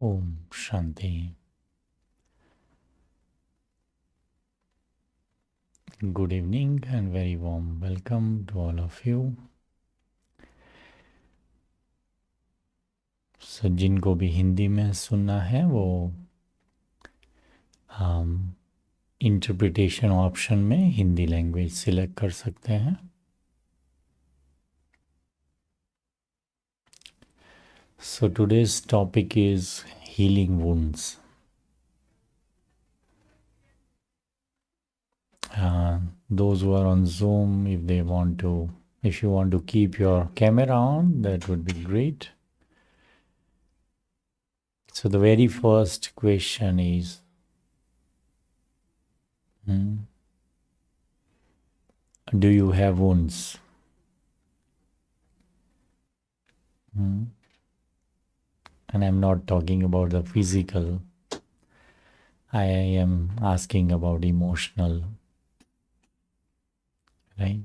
Om Shanti. Good evening and very warm welcome to all of you. So जिनको भी हिंदी में सुनना है वो इंटरप्रिटेशन ऑप्शन में हिंदी लैंग्वेज सिलेक्ट कर सकते हैं. So today's topic is healing wounds. Those who are on Zoom, if you want to keep your camera on, that would be great. So the very first question is, do you have wounds? And I'm not talking about the physical. I am asking about emotional, right?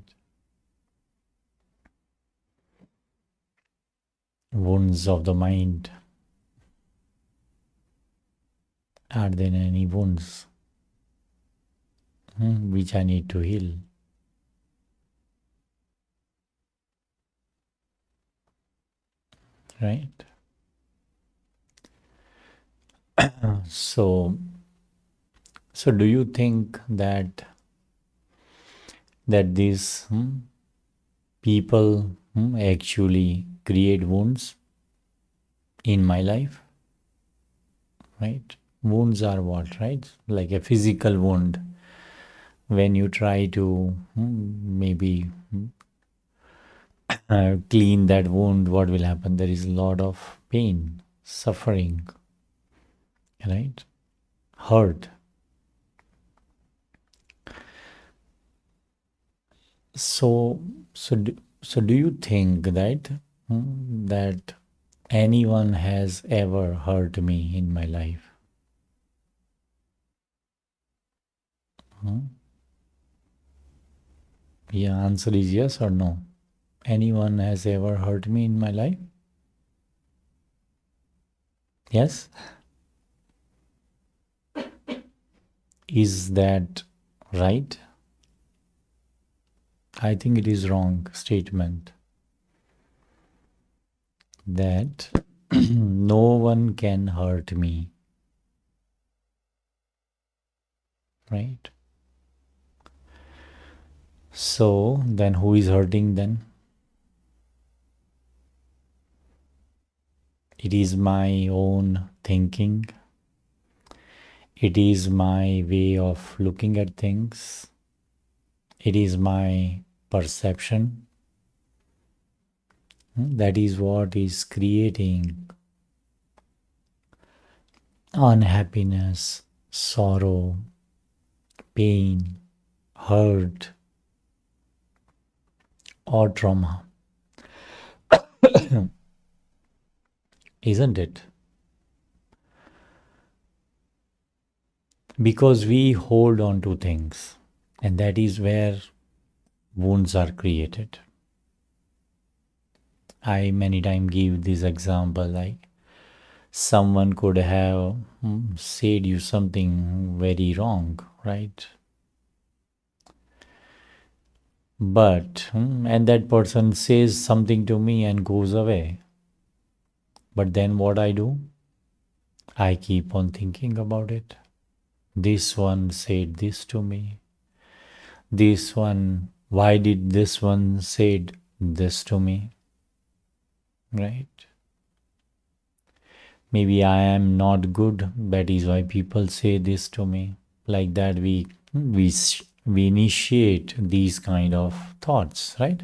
Wounds of the mind. Are there any wounds which I need to heal? Right? So do you think that these people actually create wounds in my life? Right? Wounds are what, right? Like a physical wound. When you try to maybe clean that wound, what will happen? There is a lot of pain, suffering, right? Hurt. So do you think that that anyone has ever hurt me in my life? Yeah, answer is yes or no. Anyone has ever hurt me in my life? Yes? Is that right? I think it is wrong statement. That no one can hurt me. Right? So then who is hurting then? It is my own thinking. It is my way of looking at things. It is my perception. That is what is creating unhappiness, sorrow, pain, hurt, or trauma. Isn't it? Because we hold on to things, and that is where wounds are created. I many times give this example, like someone could have said you something very wrong, right? But, and that person says something to me and goes away. But then what I do? I keep on thinking about it. This one said this to me. This one, why did this one said this to me? Right? Maybe I am not good. That is why people say this to me. Like that we initiate these kind of thoughts, right?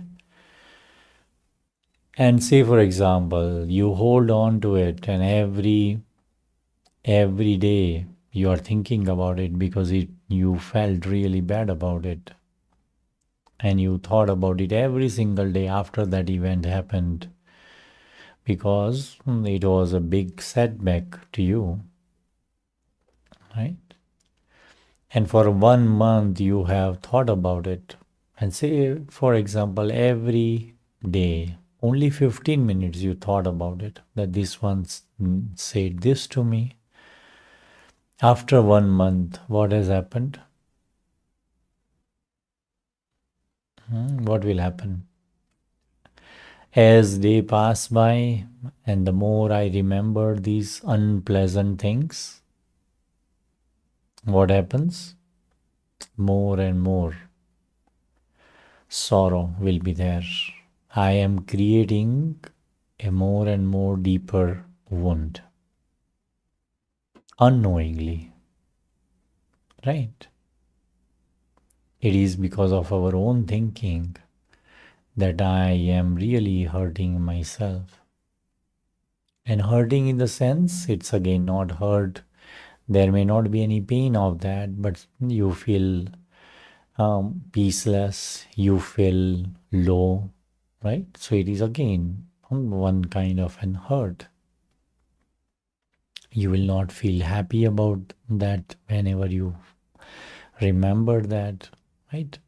And say, for example, you hold on to it, and every day you are thinking about it because you felt really bad about it. And you thought about it every single day after that event happened, because it was a big setback to you, right? And for 1 month you have thought about it. And say, for example, every day, Only 15 minutes you thought about it, that this one said this to me. After 1 month, what has happened? What will happen? As day pass by, and the more I remember these unpleasant things, what happens? More and more sorrow will be there. I am creating a more and more deeper wound unknowingly, right? It is because of our own thinking that I am really hurting myself. And hurting in the sense, it's again not hurt. There may not be any pain of that, but you feel peaceless, you feel low, right? So it is again one kind of an hurt. You will not feel happy about that whenever you remember that, right?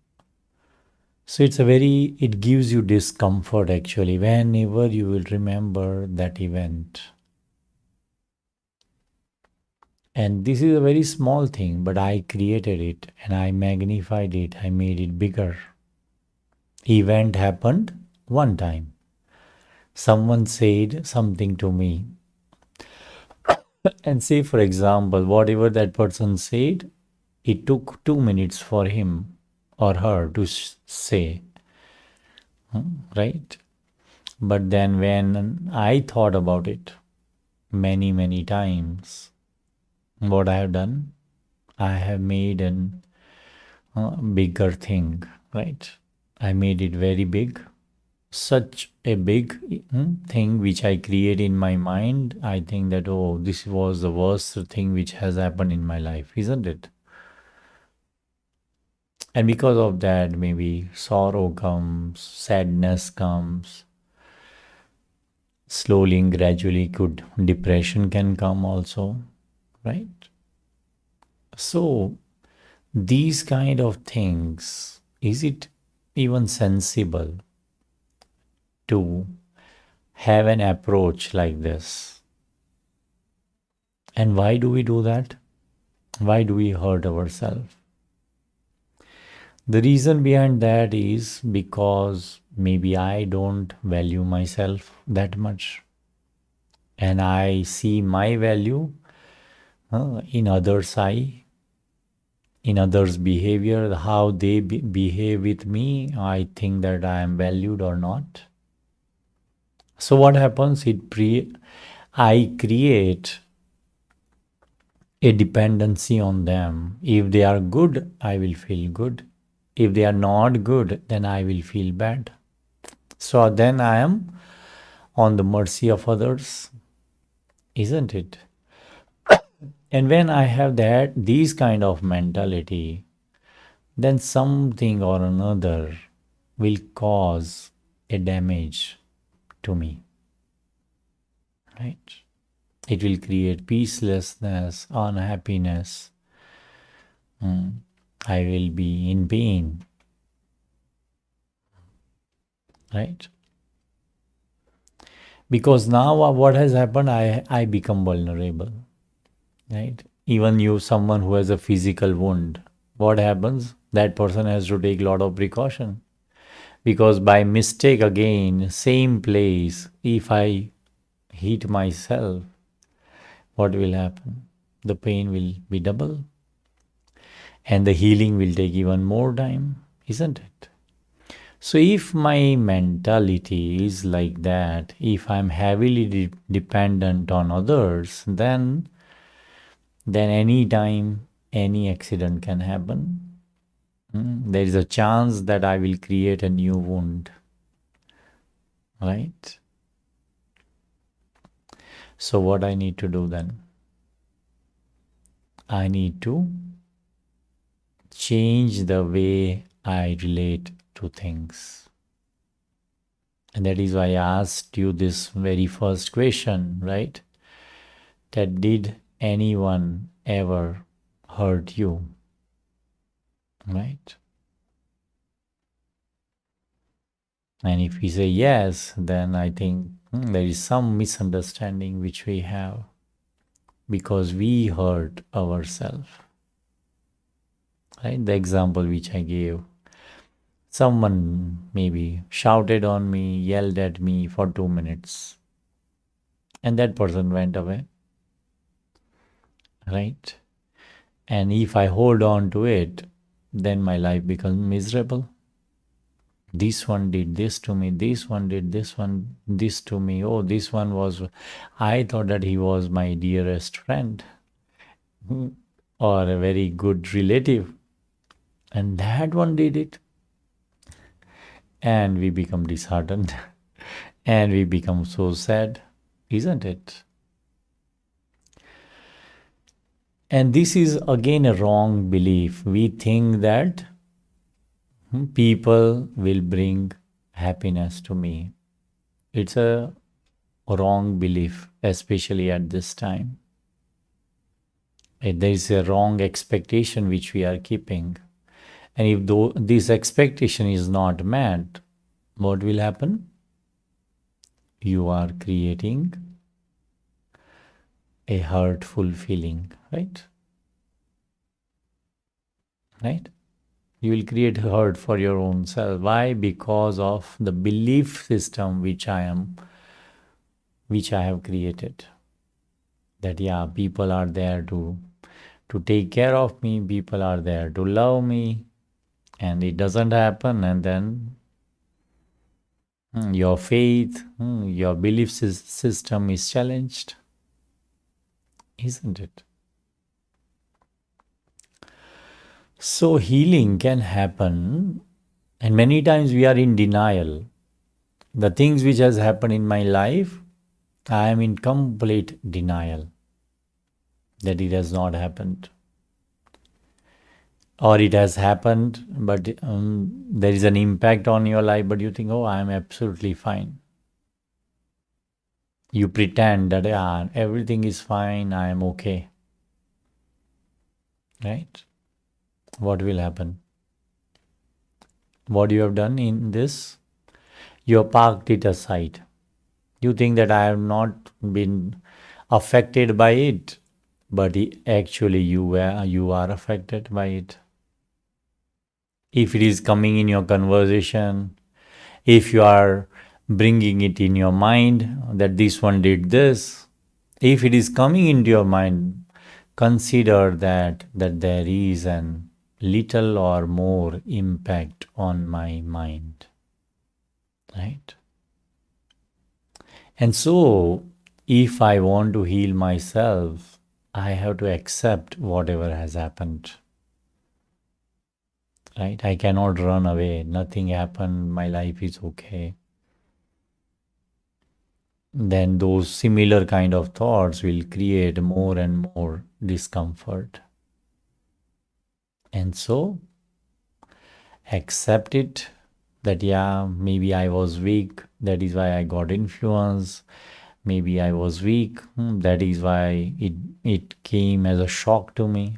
So it gives you discomfort actually whenever you will remember that event. And this is a very small thing, but I created it and I magnified it, I made it bigger. Event happened one time. Someone said something to me. And say, for example, whatever that person said, it took 2 minutes for him or her to say, right? But then when I thought about it many, many times, what I have done, I have made an bigger thing, right? I made it very big. Such a big thing which I create in my mind, I think that, oh, this was the worst thing which has happened in my life, isn't it? And because of that, maybe sorrow comes, sadness comes, slowly and gradually could depression can come also, right? So these kind of things, is it even sensible to have an approach like this? And why do we do that? Why do we hurt ourselves? The reason behind that is because maybe I don't value myself that much. And I see my value in others' eye, in others' behavior, how they behave with me. I think that I am valued or not. So what happens? I create a dependency on them. If they are good, I will feel good. If they are not good, then I will feel bad. So then I am on the mercy of others, isn't it? And when I have these kind of mentality, then something or another will cause a damage to me, right? It will create peacelessness, unhappiness. I will be in pain, right? Because now what has happened, I become vulnerable, right? Even someone who has a physical wound, what happens? That person has to take a lot of precaution. Because by mistake again, same place, if I hit myself, what will happen? The pain will be double. And the healing will take even more time, isn't it? So if my mentality is like that, if I'm heavily dependent on others, then any time any accident can happen. There is a chance that I will create a new wound, right? So what I need to do then? I need to change the way I relate to things. And that is why I asked you this very first question, right? That did anyone ever hurt you, right? And if we say yes, then I think there is some misunderstanding which we have because we hurt ourselves. Right? The example which I gave, someone maybe shouted on me, yelled at me for 2 minutes, and that person went away. Right? And if I hold on to it, then my life becomes miserable. This one did this to me, this one did this to me. Oh, this one was, I thought that he was my dearest friend or a very good relative, and that one did it. And we become disheartened and we become so sad, isn't it? And this is again a wrong belief. We think that people will bring happiness to me. It's a wrong belief, especially at this time. There is a wrong expectation which we are keeping. And if this expectation is not met, what will happen? You are creating a hurtful feeling, right? Right? You will create hurt for your own self. Why? Because of the belief system which I have created. That yeah, people are there to take care of me, people are there to love me, and it doesn't happen, and then your faith, your belief system is challenged, isn't it? So healing can happen, and many times we are in denial. The things which has happened in my life, I am in complete denial that it has not happened. Or it has happened, but there is an impact on your life, but you think, oh, I am absolutely fine. You pretend that everything is fine, I am okay. Right? What will happen? What you have done in this? You have parked it aside. You think that I have not been affected by it, but actually you are affected by it. If it is coming in your conversation, if you are bringing it in your mind that this one did this, if it is coming into your mind, consider that there is an little or more impact on my mind. Right? And so, if I want to heal myself, I have to accept whatever has happened. Right? I cannot run away. Nothing happened. My life is okay. Then those similar kind of thoughts will create more and more discomfort. And so, accept it that, yeah, maybe I was weak. That is why I got influence. Maybe I was weak. That is why it came as a shock to me.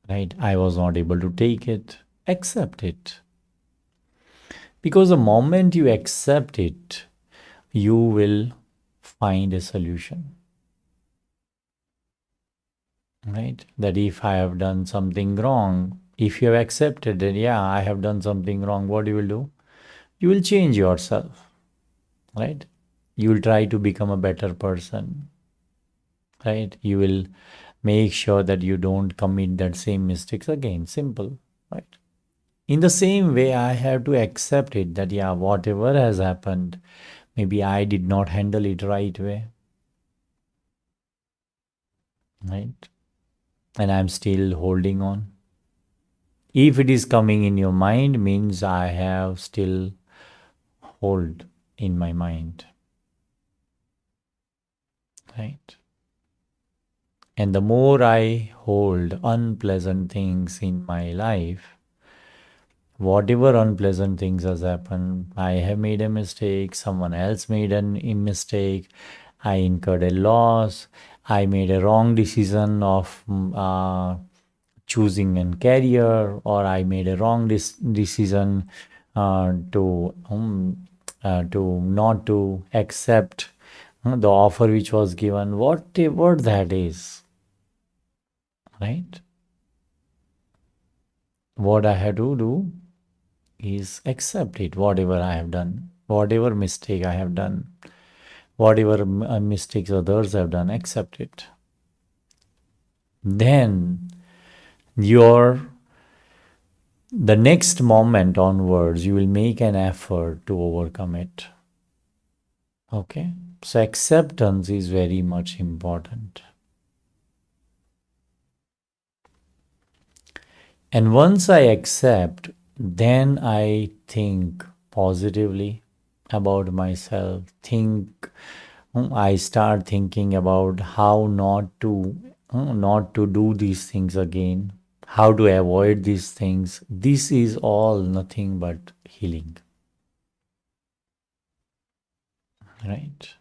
Right? I was not able to take it. Accept it. Because the moment you accept it, you will find a solution. Right? That if I have done something wrong, if you have accepted that, yeah, I have done something wrong, what you will do? You will change yourself. Right? You will try to become a better person. Right? You will make sure that you don't commit that same mistakes again. Simple. Right? In the same way, I have to accept it that, yeah, whatever has happened, maybe I did not handle it right way. Right? And I'm still holding on. If it is coming in your mind, means I have still hold in my mind. Right? And the more I hold unpleasant things in my life, whatever unpleasant things has happened, I have made a mistake, someone else made a mistake, I incurred a loss, I made a wrong decision of choosing a career, or I made a wrong decision to not to accept the offer which was given, whatever that is, right? What I have to do is accept it, whatever I have done, whatever mistake I have done, whatever mistakes others have done, accept it. Then your the next moment onwards, you will make an effort to overcome it. Okay? So acceptance is very much important. And once I accept, then I think positively about myself. I start thinking about how not to do these things again, how to avoid these things. This is all nothing but healing, right?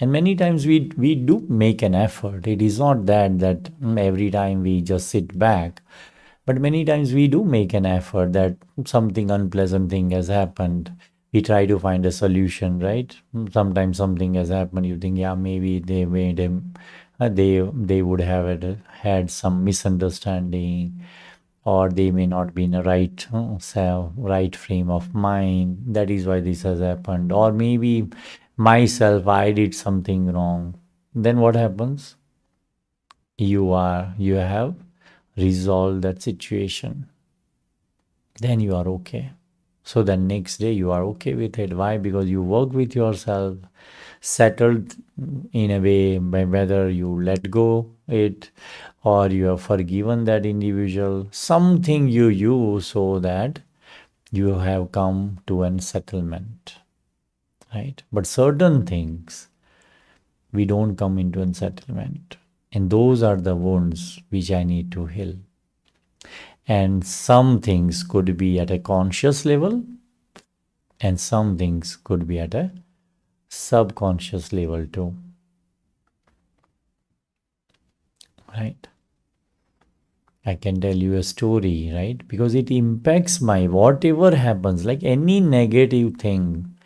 And many times we do make an effort. It is not that every time we just sit back, but many times we do make an effort that something unpleasant thing has happened. We try to find a solution, right? Sometimes something has happened. You think, yeah, maybe they made him, they would have had some misunderstanding, or they may not be in a right frame of mind. That is why this has happened. Or maybe myself, I did something wrong. Then what happens? You have resolved that situation. Then you are okay. So the next day you are okay with it. Why? Because you work with yourself, settled in a way by whether you let go it or you have forgiven that individual. Something you use so that you have come to an settlement, right? But certain things we don't come into a settlement. And those are the wounds which I need to heal. And some things could be at a conscious level, and some things could be at a subconscious level too. Right? I can tell you a story, right? Because it impacts my whatever happens, like any negative thing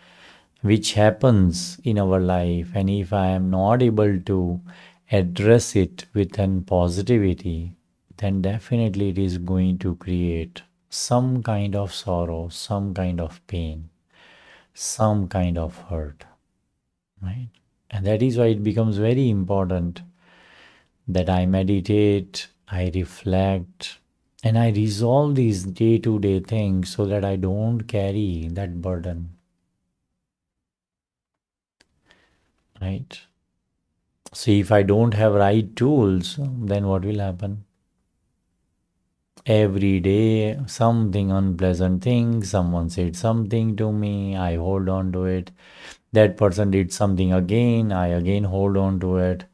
which happens in our life, and if I am not able to address it with an positivity, then definitely it is going to create some kind of sorrow, some kind of pain, some kind of hurt, right? And that is why it becomes very important that I meditate, I reflect, and I resolve these day to day things so that I don't carry that burden, right? So if I don't have right tools, then what will happen? Every day, something unpleasant thing, someone said something to me, I hold on to it. That person did something again, I again hold on to it.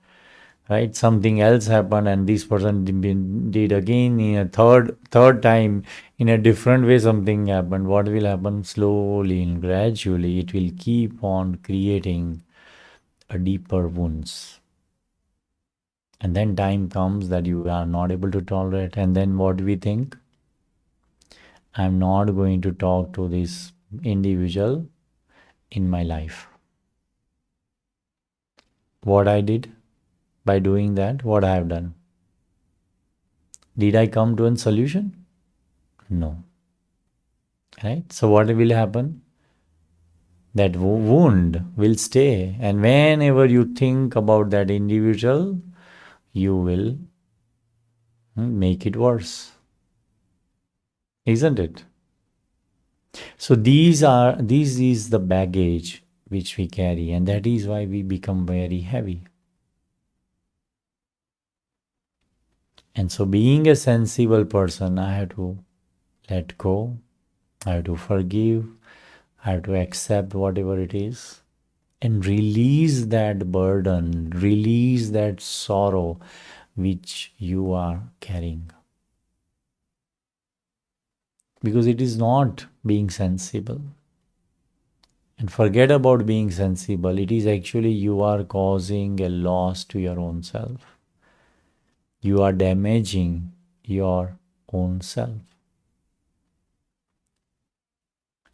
Right? Something else happened, and this person did again in a third time in a different way. Something happened. What will happen? Slowly and gradually, it will keep on creating a deeper wounds. And then time comes that you are not able to tolerate. And then what do we think? I'm not going to talk to this individual in my life. What I did by doing that, what I have done? Did I come to a solution? No. Right? So what will happen? That wound will stay. And whenever you think about that individual, you will make it worse. Isn't it? So this is the baggage which we carry, and that is why we become very heavy. And so being a sensible person, I have to let go, I have to forgive, I have to accept whatever it is, and release that burden, release that sorrow which you are carrying. Because it is not being sensible. And forget about being sensible. It is actually you are causing a loss to your own self. You are damaging your own self.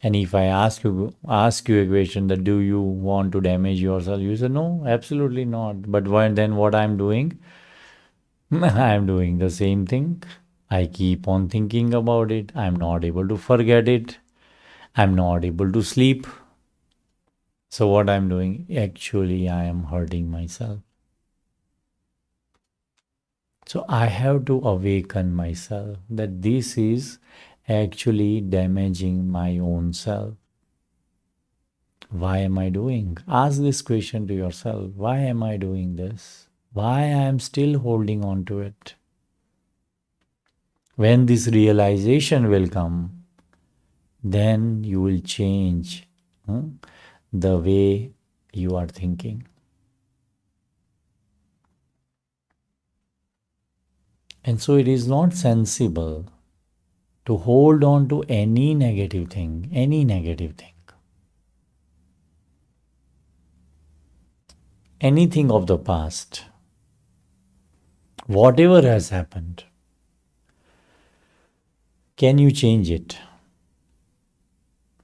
And if I ask you a question that do you want to damage yourself, you say no, absolutely not. But then what I'm doing, I'm doing the same thing. I keep on thinking about it. I'm not able to forget it. I'm not able to sleep. So what I'm doing, actually, I am hurting myself. So I have to awaken myself that this is actually damaging my own self. Why am I doing? Ask this question to yourself. Why am I doing this? Why I am still holding on to it? When this realization will come, then you will change the way you are thinking. And so it is not sensible to hold on to any negative thing, anything of the past, whatever has happened. Can you change it?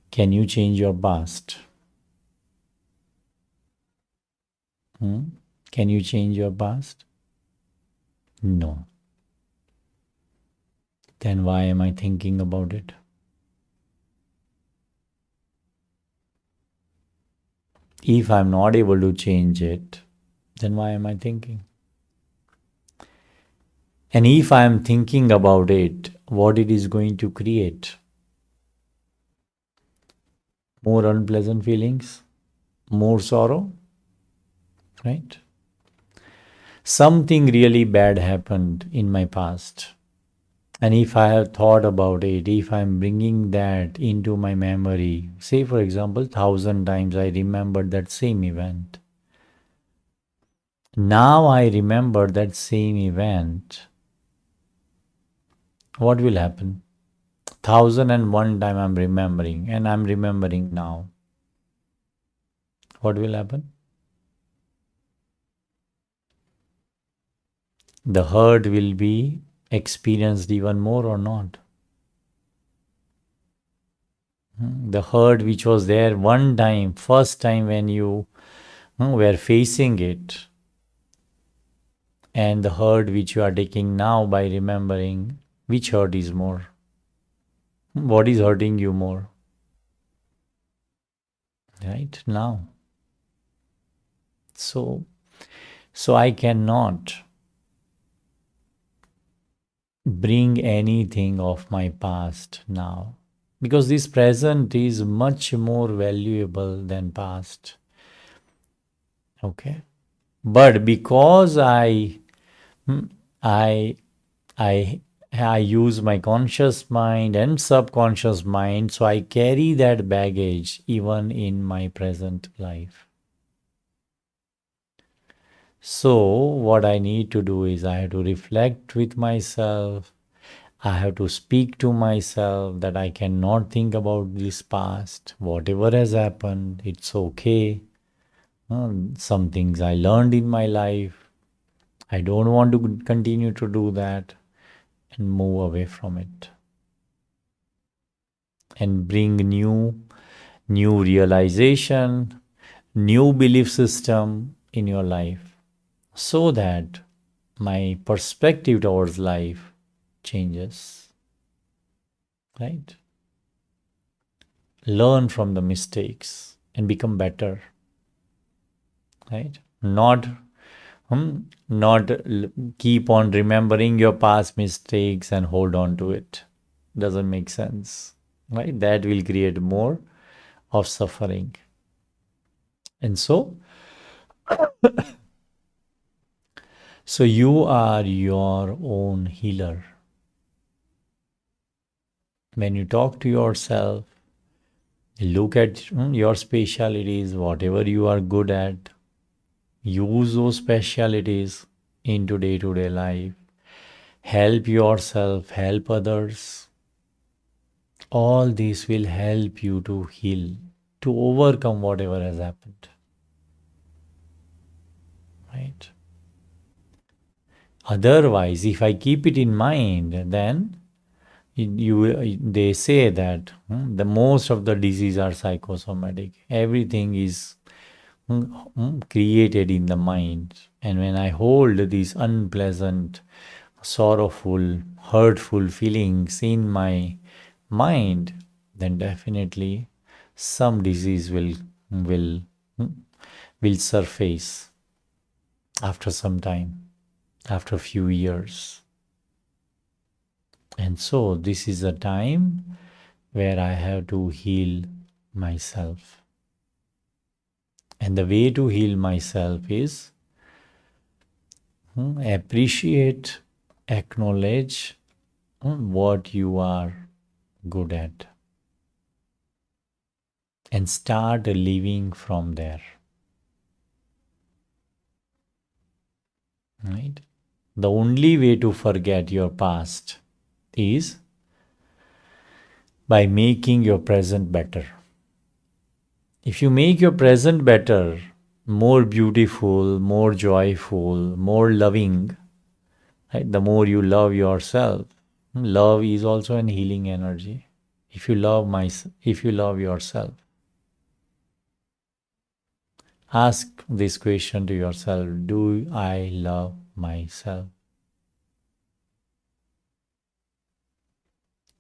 Can you change your past? Can you change your past? No. Then why am I thinking about it? If I'm not able to change it, then why am I thinking? And if I'm thinking about it, what it is going to create? More unpleasant feelings? More sorrow? Right? Something really bad happened in my past. And if I have thought about it, if I'm bringing that into my memory, say for example, 1,000 times I remembered that same event. Now I remember that same event. What will happen? 1,001 time I'm remembering, and I'm remembering now. What will happen? The hurt will be experienced even more or not. The hurt which was there one time, first time when you were facing it, and the hurt which you are taking now by remembering, which hurt is more? What is hurting you more? Right now. So I cannot bring anything of my past now because this present is much more valuable than past. Okay. But because I I I use my conscious mind and subconscious mind, so I carry that baggage even in my present life. So what I need to do is I have to reflect with myself. I have to speak to myself that I cannot think about this past. Whatever has happened, it's okay. Some things I learned in my life. I don't want to continue to do that and move away from it. And bring new realization, new belief system in your life so that my perspective towards life changes. Right? Learn from the mistakes and become better. Right? Not keep on remembering your past mistakes and hold on to it. Doesn't make sense. Right? That will create more of suffering. And so you are your own healer. When you talk to yourself, look at your specialities, whatever you are good at, use those specialities into day-to-day life. Help yourself, help others. All this will help you to heal, to overcome whatever has happened. Right? Otherwise, if I keep it in mind, then they say that the most of the disease are psychosomatic. Everything is created in the mind. And when I hold these unpleasant, sorrowful, hurtful feelings in my mind, then definitely some disease will will surface after some time, after a few years. And so this is a time where I have to heal myself. And the way to heal myself is appreciate, acknowledge what you are good at, and start living from there. Right? The only way to forget your past is by making your present better. If you make your present better, more beautiful, more joyful, more loving, right? The more you love yourself, love is also an healing energy. If you love yourself, ask this question to yourself: do I love myself?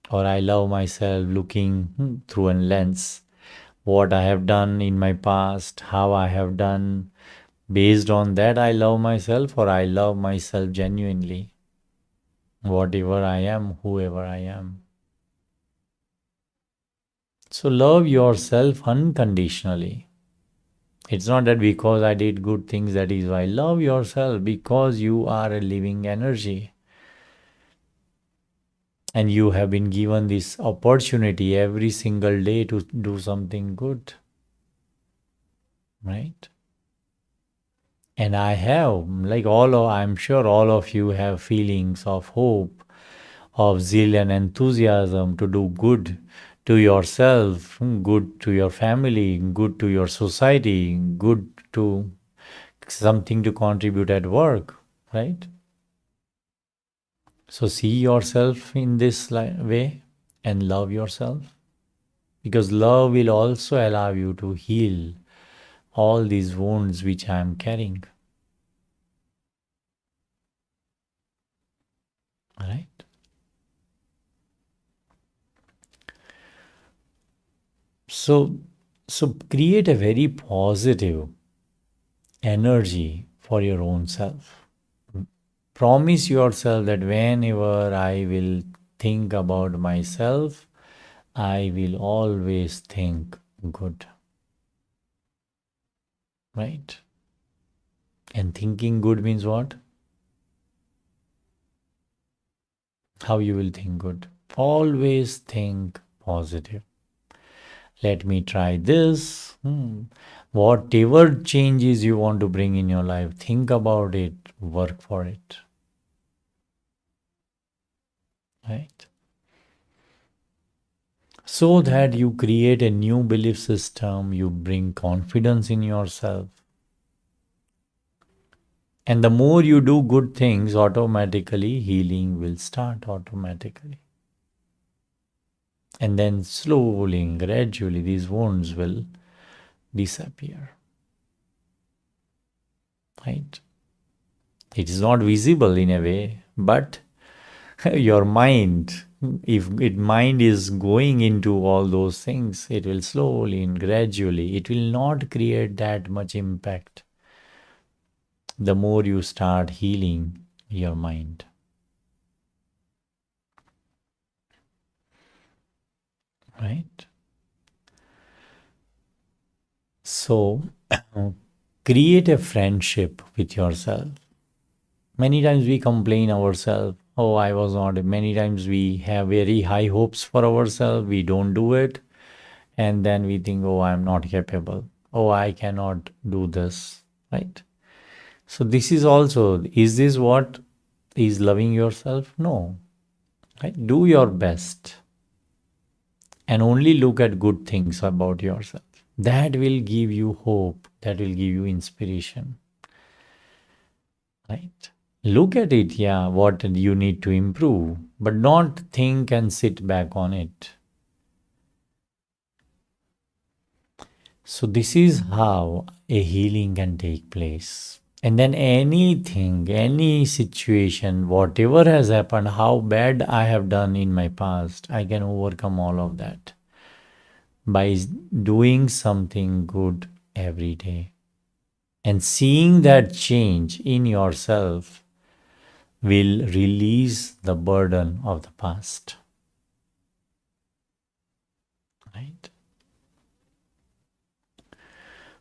Or I love myself looking through a lens, what I have done in my past, how I have done. Based on that, I love myself, or I love myself genuinely, whatever I am, whoever I am. So love yourself unconditionally. It's not that because I did good things, that is why. Love yourself because you are a living energy. And you have been given this opportunity every single day to do something good. Right? And I have, I'm sure all of you have feelings of hope, of zeal and enthusiasm to do good to yourself, good to your family, good to your society, good to something to contribute at work, right? So see yourself in this way and love yourself, because love will also allow you to heal all these wounds which I am carrying. Right? So, so create a very positive energy for your own self. Promise yourself that whenever I will think about myself, I will always think good. Right? And thinking good means what? How you will think good. Always think positive. Let me try this. Whatever changes you want to bring in your life, think about it, work for it. Right? So that you create a new belief system, you bring confidence in yourself. And the more you do good things, automatically healing will start automatically. And then slowly, gradually, these wounds will disappear. Right? It is not visible in a way, but your mind, if mind is going into all those things, it will slowly and gradually, it will not create that much impact the more you start healing your mind. Right? So create a friendship with yourself. Many times we complain ourselves, oh, I was not. Many times we have very high hopes for ourselves, we don't do it, and then we think, oh, I'm not capable, oh, I cannot do this. Right? So this is also, is this what is loving yourself? No. Right? Do your best and only look at good things about yourself. That will give you hope, that will give you inspiration. Right? Look at it, yeah, what you need to improve, but not think and sit back on it. So, this is how a healing can take place. And then anything, any situation, whatever has happened, how bad I have done in my past, I can overcome all of that by doing something good every day. And seeing that change in yourself will release the burden of the past. Right?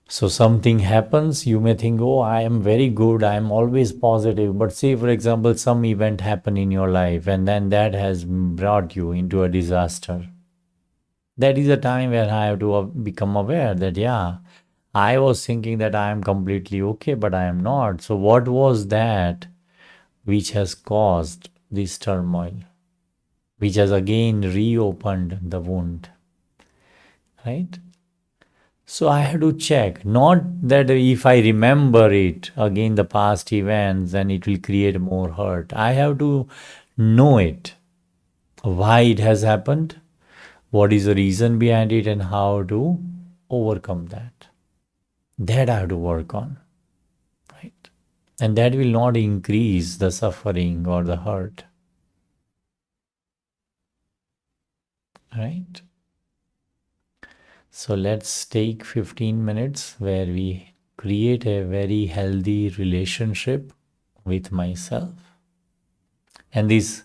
So something happens, you may think, oh, I am very good, I am always positive. But say, for example, some event happened in your life and then that has brought you into a disaster. That is a time where I have to become aware that, yeah, I was thinking that I am completely okay, but I am not. So what was that which has caused this turmoil, which has again reopened the wound, right? So I have to check, not that if I remember it again, the past events, then it will create more hurt. I have to know it, why it has happened, what is the reason behind it, and how to overcome that. That I have to work on, right? And that will not increase the suffering or the hurt, right? So let's take 15 minutes where we create a very healthy relationship with myself. And these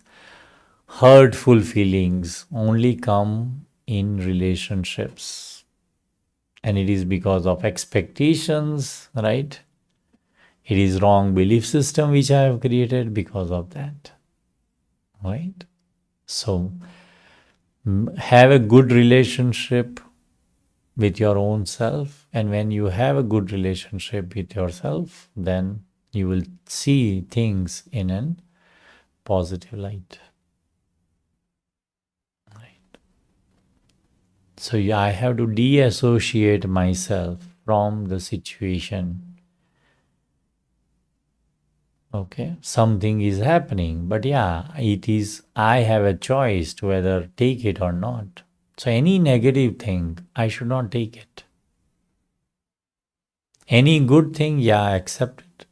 hurtful feelings only come in relationships. And it is because of expectations, right? It is wrong belief system which I have created because of that, right? So have a good relationship with your own self. And when you have a good relationship with yourself, then you will see things in a positive light. Right. So I have to de-associate myself from the situation. Okay, something is happening, but yeah, it is, I have a choice to whether take it or not. So any negative thing, I should not take it. Any good thing, yeah, accept it.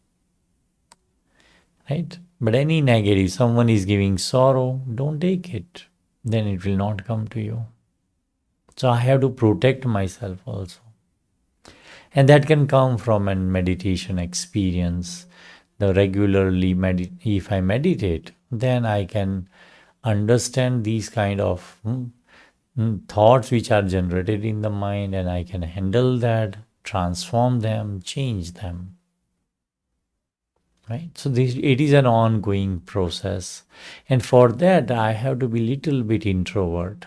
Right? But any negative, someone is giving sorrow, don't take it. Then it will not come to you. So I have to protect myself also. And that can come from a meditation experience. The regularly, if I meditate, then I can understand these kind of thoughts which are generated in the mind, and I can handle that, transform them, change them. Right? So this, it is an ongoing process. And for that, I have to be little bit introvert.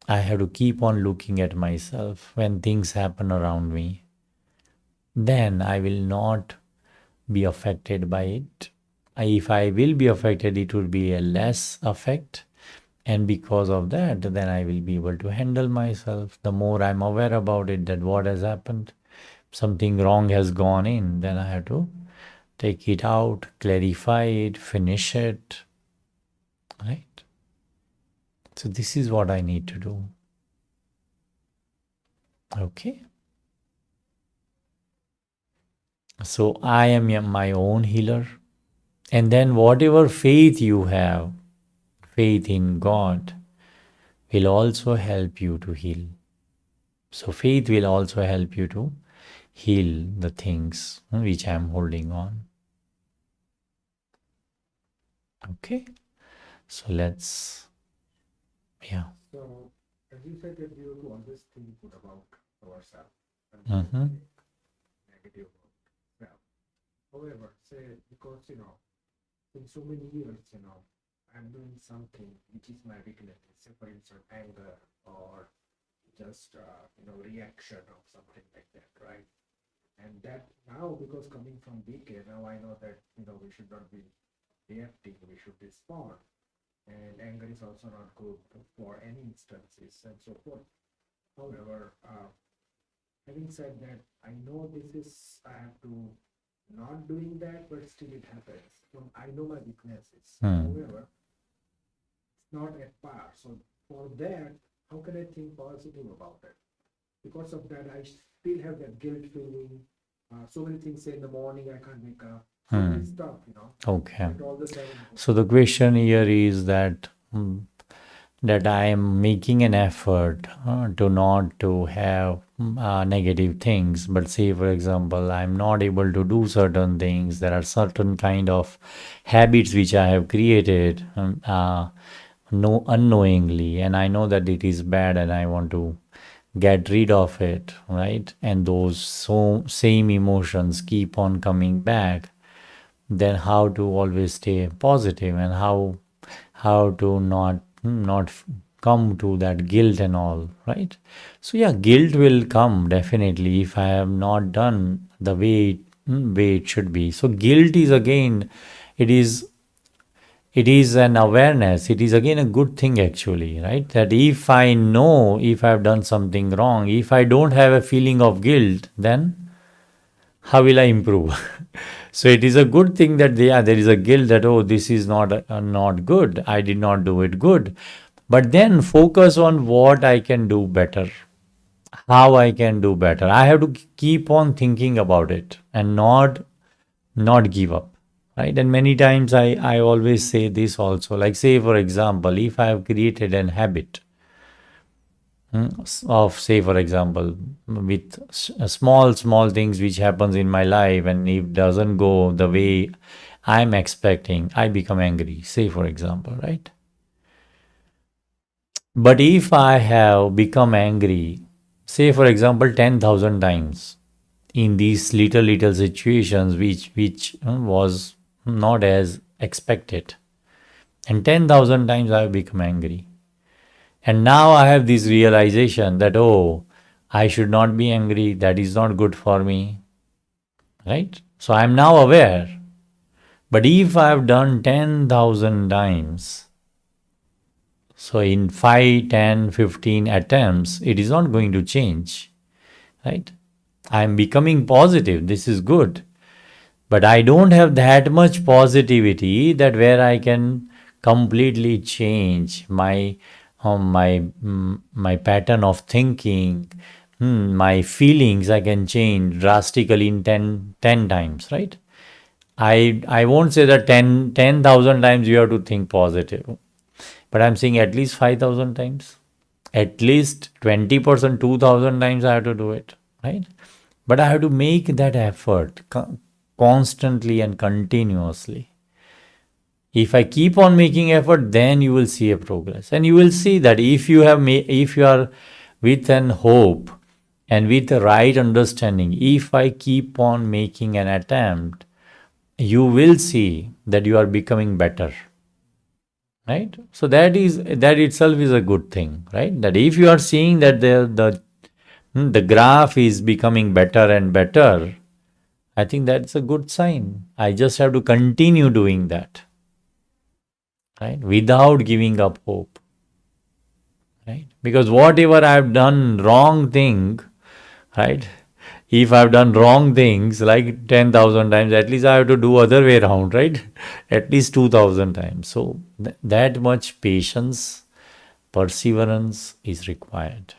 I have to keep on looking at myself when things happen around me. Then I will not be affected by it. If I will be affected, it will be a less effect. And because of that, then I will be able to handle myself. The more I'm aware about it, that what has happened, something wrong has gone in, then I have to take it out, clarify it, finish it, right? So this is what I need to do. Okay. So I am my own healer. And then whatever faith you have, faith in God, will also help you to heal. So faith will also help you to heal the things which I am holding on. Okay. So let's, yeah. So, as you said that we have to always think good about ourselves and Mm-hmm. negative about self. However, say because in so many years, I'm doing something which is my weakness. Say for instance, anger or just reaction or something like that, right? And that now because coming from BK, now I know that we should not be reacting, we should respond. And anger is also not good for any instances and so forth. However, having said that, I know this is I have to not doing that, but still it happens. So I know my weaknesses. Hmm. However, it's not at par. So for that, how can I think positive about it? Because of that, I still have that guilt feeling. So many things say in the morning I can't wake up. So many stuff, Okay. that all the time. So the question here is that that I am making an effort to not to have negative things. But say, for example, I'm not able to do certain things. There are certain kind of habits which I have created no unknowingly, and I know that it is bad, and I want to get rid of it, right? And those same emotions keep on coming back. Then how to always stay positive, and how to not come to that guilt and all, right? So yeah, guilt will come definitely if I have not done the way it should be. So guilt is again, it is it is an awareness. It is again a good thing actually, right? That if I know if I've done something wrong, if I don't have a feeling of guilt, then how will I improve? So it is a good thing that there is a guilt that, oh, this is not good. I did not do it good. But then focus on what I can do better, how I can do better. I have to keep on thinking about it and not give up, right? And many times I always say this also, like say for example, if I have created an habit of, say for example, with small things which happens in my life, and if doesn't go the way I'm expecting, I become angry, say for example, right? But if I have become angry, say for example 10,000 times in these little situations which was not as expected, and 10,000 times I have become angry, and now I have this realization that, oh, I should not be angry, that is not good for me, right? So I am now aware. But if I have done 10,000 times, so in 5, 10, 15 attempts, it is not going to change, right? I am becoming positive, this is good. But I don't have that much positivity that where I can completely change my pattern of thinking, my feelings. I can change drastically in 10 times, right? I won't say that 10,000 times you have to think positive, but I'm saying at least 5,000 times, at least 20%, 2,000 times I have to do it, right? But I have to make that effort constantly and continuously. If I keep on making effort, then you will see a progress, and you will see that if you are with an hope and with the right understanding, if I keep on making an attempt, you will see that you are becoming better, right? So that itself is a good thing, right? That if you are seeing that the graph is becoming better and better, I think that's a good sign. I just have to continue doing that, right? Without giving up hope, right? Because whatever I've done wrong thing, right? If I've done wrong things like 10,000 times, at least I have to do other way around, right? At least 2,000 times. So that much patience, perseverance is required.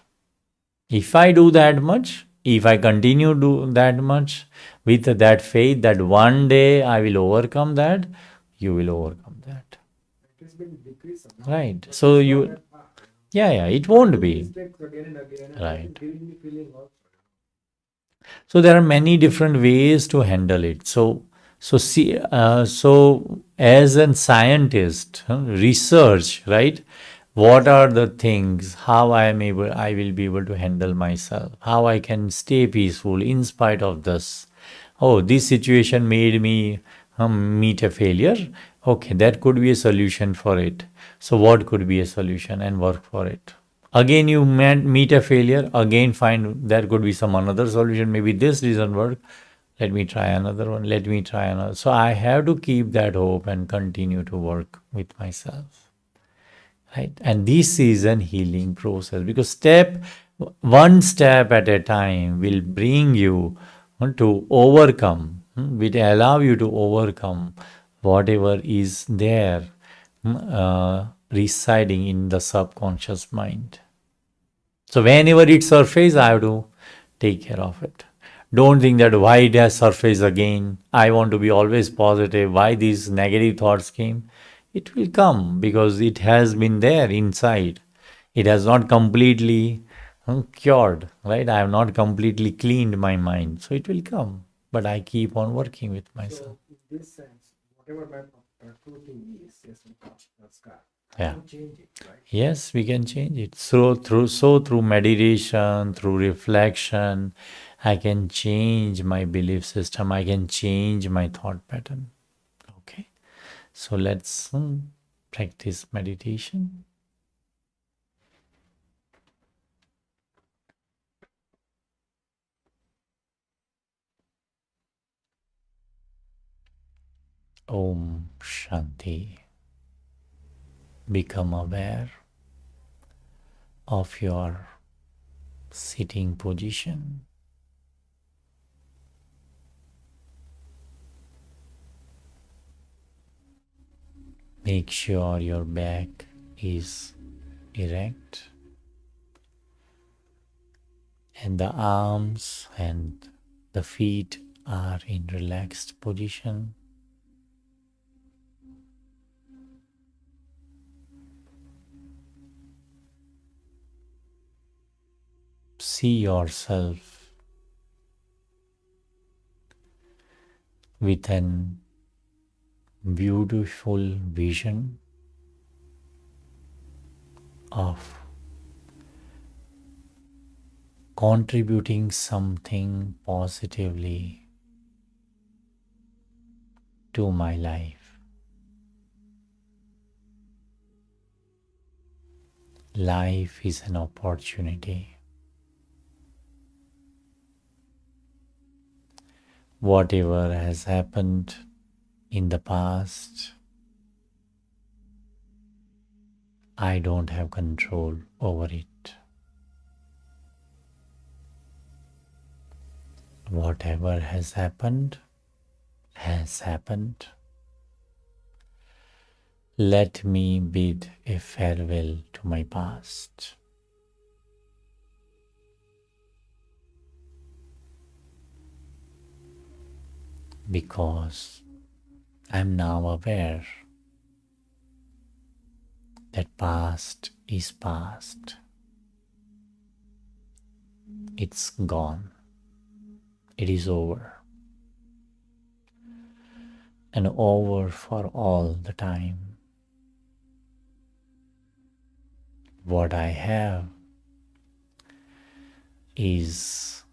If I do that much, if I continue to do that much with that faith that one day I will overcome that, you will overcome that. It has been decreasing. Right. So you, yeah, it won't be. Mistakes again and again, and that is Right. giving me feeling also. So there are many different ways to handle it. So as a scientist, research, right? What are the things? How I will be able to handle myself. How I can stay peaceful in spite of this. Oh, this situation made me meet a failure. Okay, that could be a solution for it. So what could be a solution, and work for it? Again you meet a failure, again find there could be some another solution, maybe this doesn't work, let me try another one, let me try another. So I have to keep that hope and continue to work with myself, right? And this is an healing process, because one step at a time will bring you to overcome which allow you to overcome whatever is there residing in the subconscious mind. So whenever it surfaces, I have to take care of it. Don't think that why it has surfaced again. I want to be always positive. Why these negative thoughts came? It will come because it has been there inside. It has not completely cured, right? I have not completely cleaned my mind. So it will come. But I keep on working with myself. So in this sense, whatever my protein is, yes, Namaskar, I Yeah. can change it, right? Yes, we can change it. Through meditation, through reflection, I can change my belief system. I can change my thought pattern. Okay. So let's practice meditation. Om Shanti. Become aware of your sitting position. Make sure your back is erect and the arms and the feet are in relaxed position. See yourself with an beautiful vision of contributing something positively to my life. Life is an opportunity. Whatever has happened in the past, I don't have control over it. Whatever has happened has happened. Let me bid a farewell to my past. Because I'm now aware that past is past. It's gone. It is over. And over for all the time. What I have is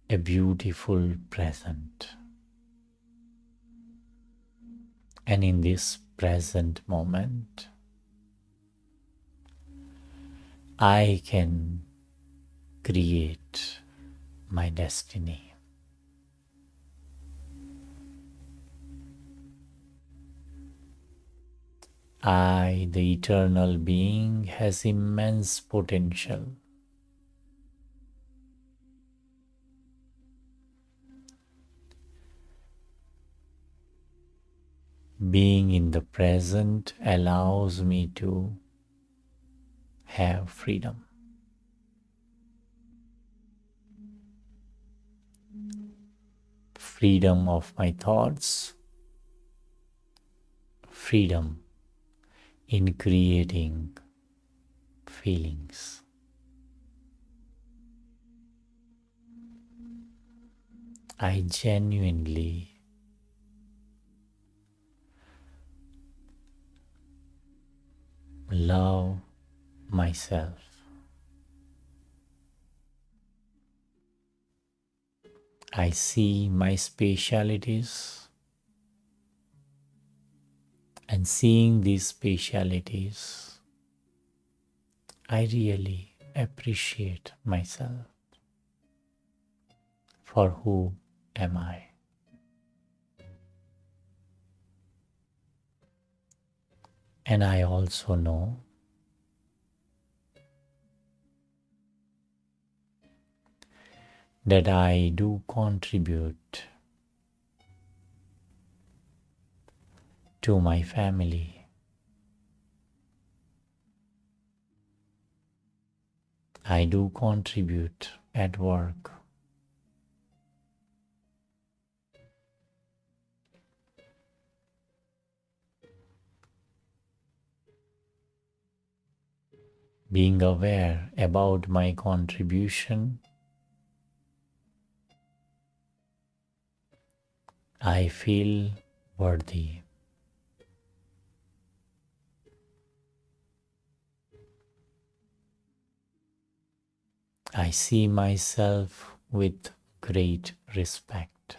a beautiful present. And in this present moment, I can create my destiny. I, the eternal being, has immense potential. Being in the present allows me to have freedom. Freedom of my thoughts, freedom in creating feelings. I genuinely love myself. I see my specialities, and seeing these specialities, I really appreciate myself. For who am I? And I also know that I do contribute to my family. I do contribute at work. Being aware about my contribution, I feel worthy. I see myself with great respect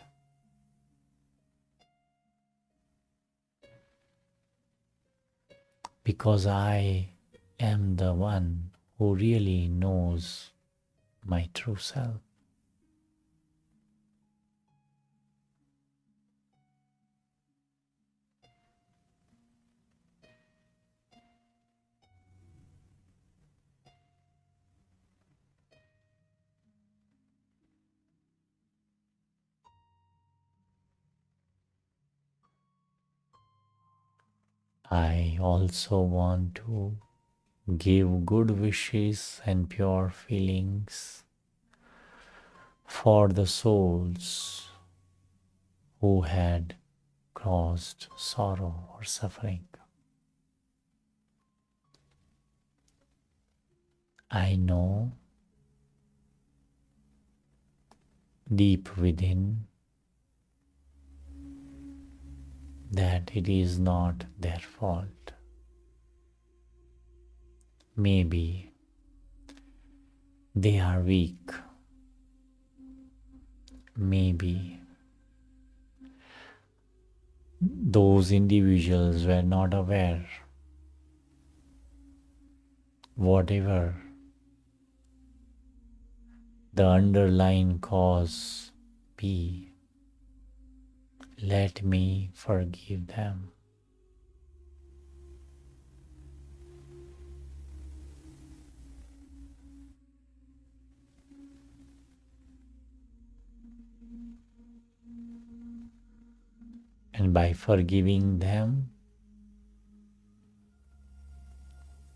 because I am the one who really knows my true self. I also want to give good wishes and pure feelings for the souls who had caused sorrow or suffering. I know deep within that it is not their fault. Maybe they are weak. Maybe those individuals were not aware. Whatever the underlying cause be, let me forgive them. And by forgiving them,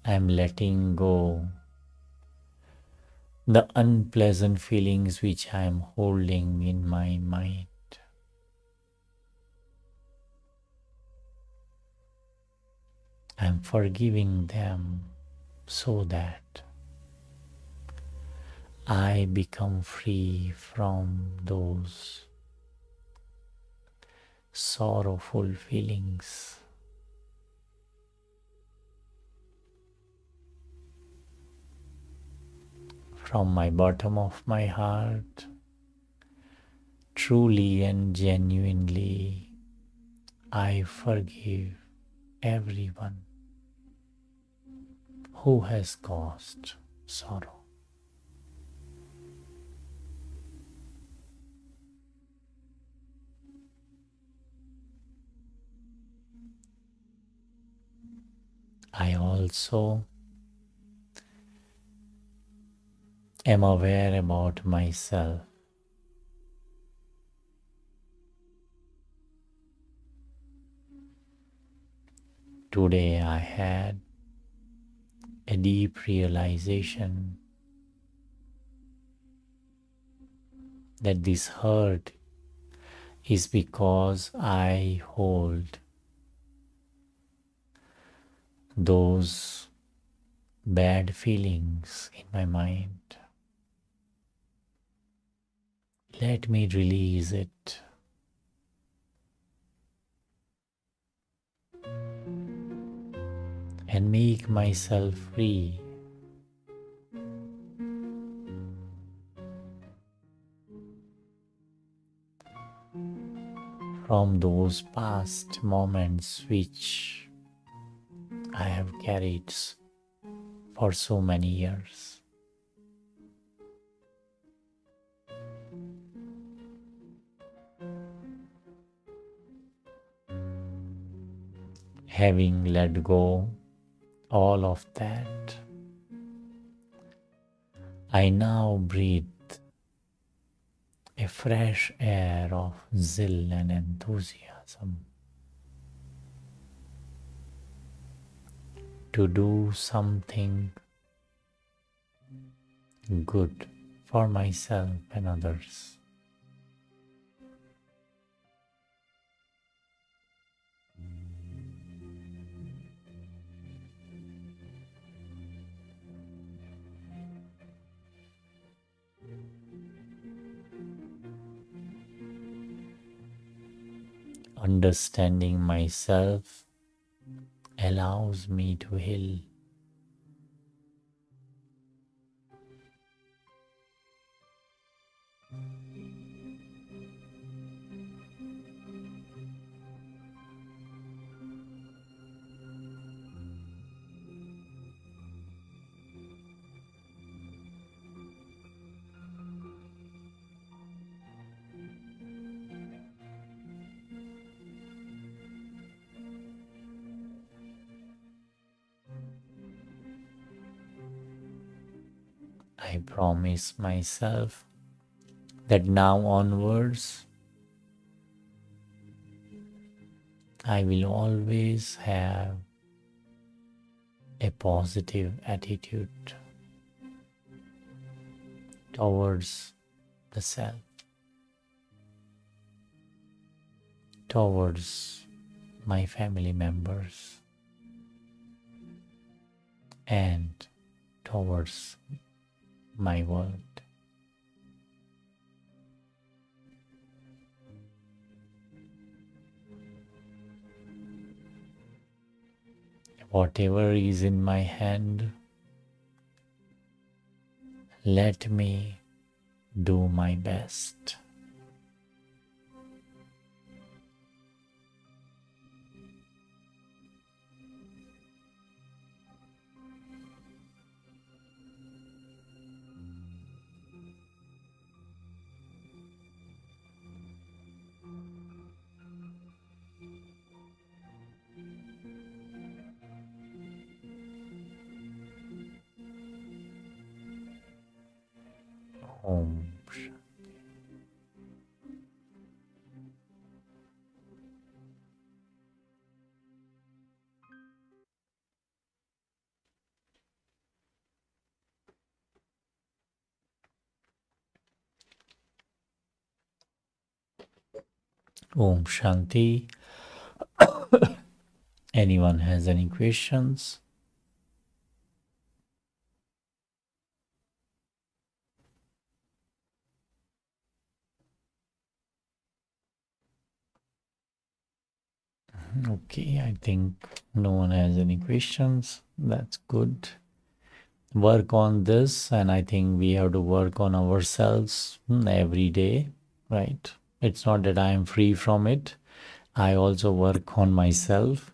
I'm letting go the unpleasant feelings which I am holding in my mind. I'm forgiving them so that I become free from those sorrowful feelings. From my bottom of my heart, truly and genuinely, I forgive everyone who has caused sorrow. I also am aware about myself. Today I had a deep realization that this hurt is because I hold those bad feelings in my mind. Let me release it. And make myself free from those past moments which I have carried for so many years. Having let go all of that, I now breathe a fresh air of zeal and enthusiasm to do something good for myself and others. Understanding myself allows me to heal. I promise myself that now onwards I will always have a positive attitude towards the self, towards my family members, and towards my world. Whatever is in my hand, let me do my best. Om Om Shanti. Anyone has any questions? Okay, I think no one has any questions. That's good. Work on this, and I think we have to work on ourselves every day, right? It's not that I am free from it. I also work on myself.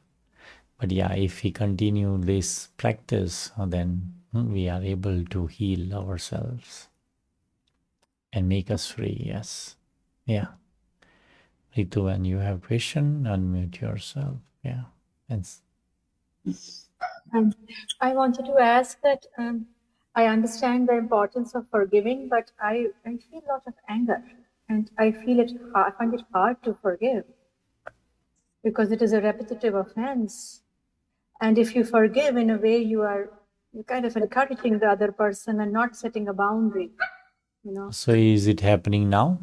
But yeah, if we continue this practice, then we are able to heal ourselves and make us free. Yes. Yeah. Ritu, when you have question, unmute yourself. Yeah. And I wanted to ask that I understand the importance of forgiving, but I feel a lot of anger, and I find it hard to forgive because it is a repetitive offense. And if you forgive, in a way, you're kind of encouraging the other person and not setting a boundary. So is it happening now?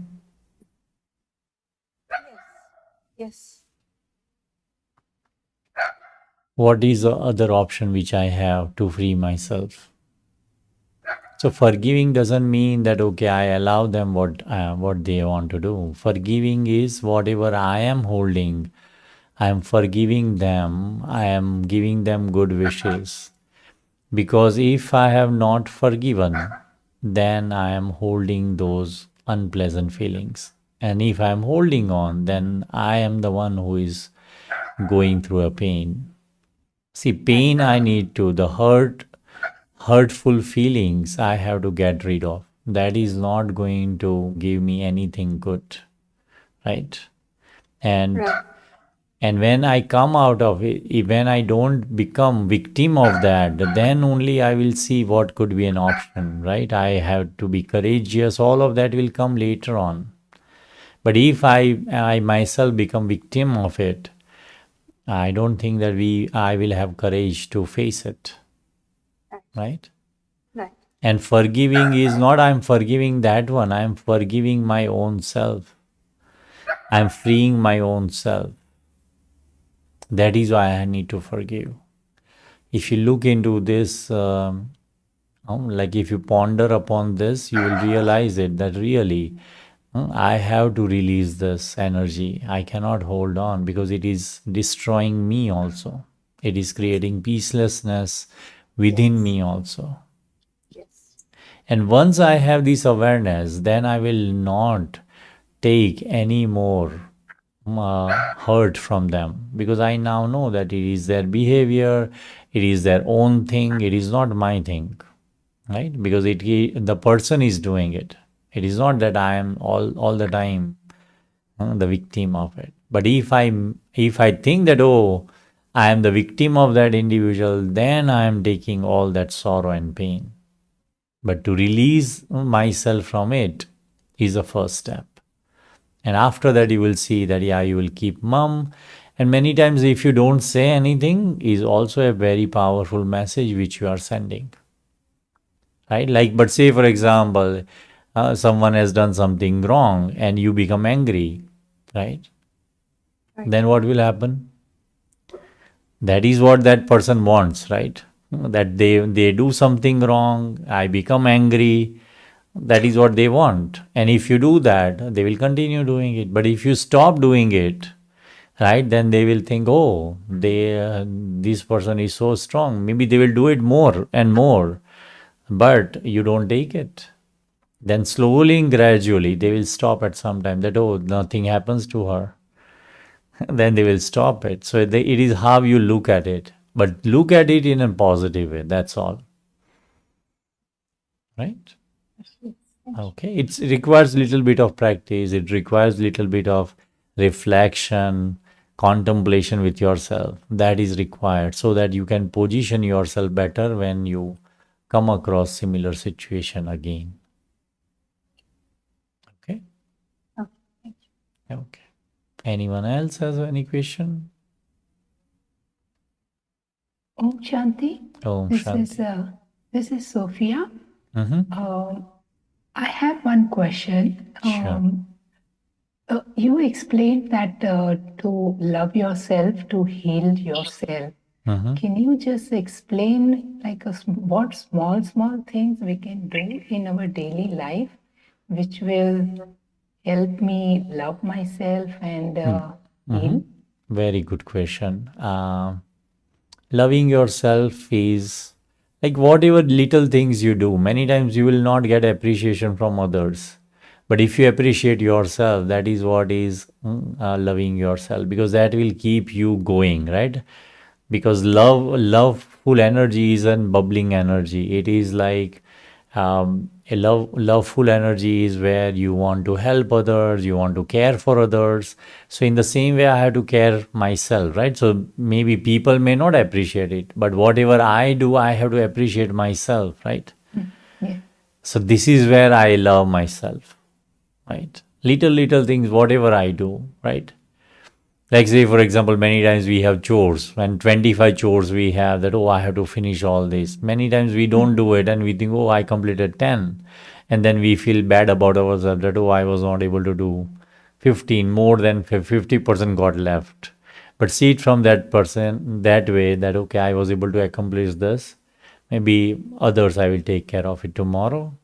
Yes. What is the other option which I have to free myself? So forgiving doesn't mean that, okay, I allow them what they want to do. Forgiving is whatever I am holding. I am forgiving them. I am giving them good wishes. Because if I have not forgiven, then I am holding those unpleasant feelings. And if I am holding on, then I am the one who is going through a pain. See, pain I need to, the hurtful feelings I have to get rid of. That is not going to give me anything good, right? And Right. and when I come out of it, when I don't become victim of that, then only I will see what could be an option, right? I have to be courageous. All of that will come later on. But if I myself become victim of it, I don't think that I will have courage to face it, right? Right. And forgiving is not I'm forgiving that one, I'm forgiving my own self. I'm freeing my own self. That is why I need to forgive. If you look into this, like if you ponder upon this, you will realize it that really I have to release this energy. I cannot hold on because it is destroying me also. It is creating peacelessness within me also. Yes. And once I have this awareness, then I will not take any more hurt from them because I now know that it is their behavior, it is their own thing, it is not my thing, right? Because the person is doing it. It is not that I am all the time the victim of it. But if I think that I am the victim of that individual, then I am taking all that sorrow and pain. But to release myself from it is the first step. And after that, you will see that, yeah, you will keep mum. And many times, if you don't say anything, is also a very powerful message which you are sending. Right? Like, but say, for example, someone has done something wrong and you become angry, right? Then what will happen? That is what that person wants, right? That they do something wrong, I become angry. That is what they want. And if you do that, they will continue doing it. But if you stop doing it, right, then they will think, oh, this person is so strong. Maybe they will do it more and more. But you don't take it. Then slowly and gradually, they will stop at some time that, oh, nothing happens to her. Then they will stop it. So it is how you look at it. But look at it in a positive way. That's all. Right? Okay. It requires little bit of practice. It requires little bit of reflection, contemplation with yourself. That is required so that you can position yourself better when you come across similar situation again. Okay. Okay. Thank you. Okay. Anyone else has any question? Om Shanti. Om Shanti. This is Sophia. Mm-hmm. I have one question. Sure. You explained that to love yourself, to heal yourself. Mm-hmm. Can you just explain like what small things we can do in our daily life which will help me love myself and heal? Very good question. Loving yourself is like whatever little things you do, many times you will not get appreciation from others. But if you appreciate yourself, that is what is loving yourself, because that will keep you going, right? Because loveful energy is a bubbling energy. It is like a loveful energy is where you want to help others, you want to care for others. So in the same way, I have to care myself, right? So maybe people may not appreciate it, but whatever I do, I have to appreciate myself, right? Yeah. So this is where I love myself, right? Little things, whatever I do, right? Like say, for example, many times we have chores, and 25 chores we have that, oh, I have to finish all this. Many times we don't do it and we think, oh, I completed 10. And then we feel bad about ourselves that, oh, I was not able to do 15, more than 50% got left. But see it from that person, that way, that, okay, I was able to accomplish this. Maybe others I will take care of it tomorrow.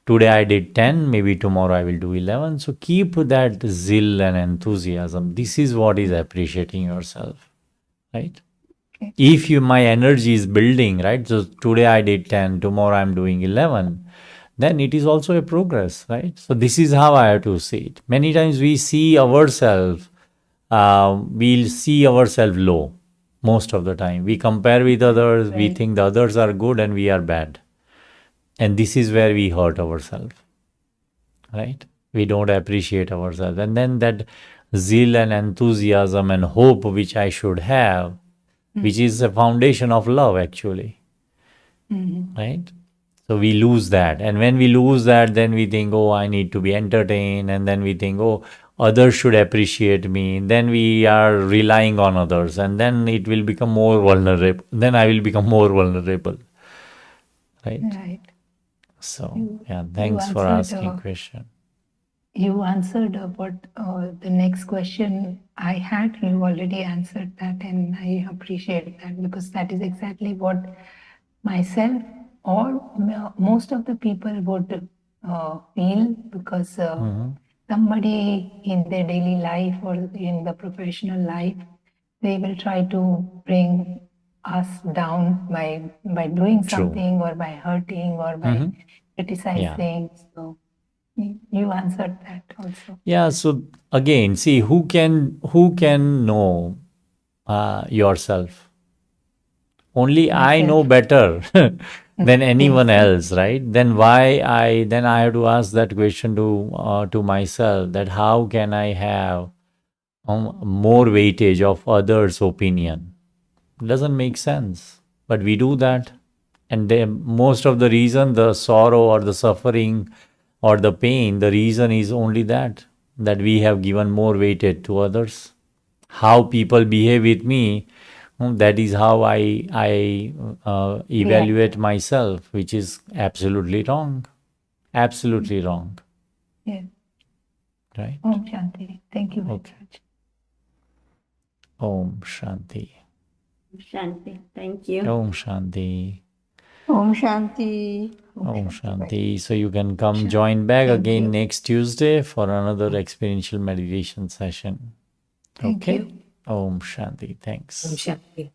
Today I did 10, maybe tomorrow I will do 11. So keep that zeal and enthusiasm. This is what is appreciating yourself, right? Okay. If my energy is building, right? So today I did 10, tomorrow I'm doing 11, then it is also a progress, right? So this is how I have to see it. Many times we see ourselves, we'll see ourselves low most of the time. We compare with others, we Right. think the others are good and we are bad. And this is where we hurt ourselves, right? We don't appreciate ourselves. And then that zeal and enthusiasm and hope which I should have, which is the foundation of love actually, right? So we lose that. And when we lose that, then we think, oh, I need to be entertained. And then we think, oh, others should appreciate me, then we are relying on others, and then it will become more vulnerable. Then I will become more vulnerable, right? Right. So You yeah, you thanks for answered asking question. you answered what the next question I had. You already answered that, and I appreciate that because that is exactly what myself or most of the people would feel because somebody in their daily life or in the professional life, they will try to bring us down by doing True. something or by hurting or by Yeah. criticizing. So you answered that also. Yeah. So again, see who can know yourself. Only I know Myself. better than anyone Yes. else, right? Then I have to ask that question to myself, that how can I have more weightage of others' opinion? Doesn't make sense, but we do that. And most of the reason, the sorrow or the suffering or the pain, the reason is only that we have given more weightage to others. How people behave with me, that is how I evaluate myself, which is absolutely wrong. Absolutely wrong, Yes. right? Om Shanti. Thank you very Okay. much. Om Shanti. Shanti. Thank you. Om Shanti. Om Shanti. Om Bye. Shanti. So you can come Sure. join back Thank again you. next Tuesday for another experiential meditation session. Thank Okay? you. Om Shanti. Thanks. Om Shanti.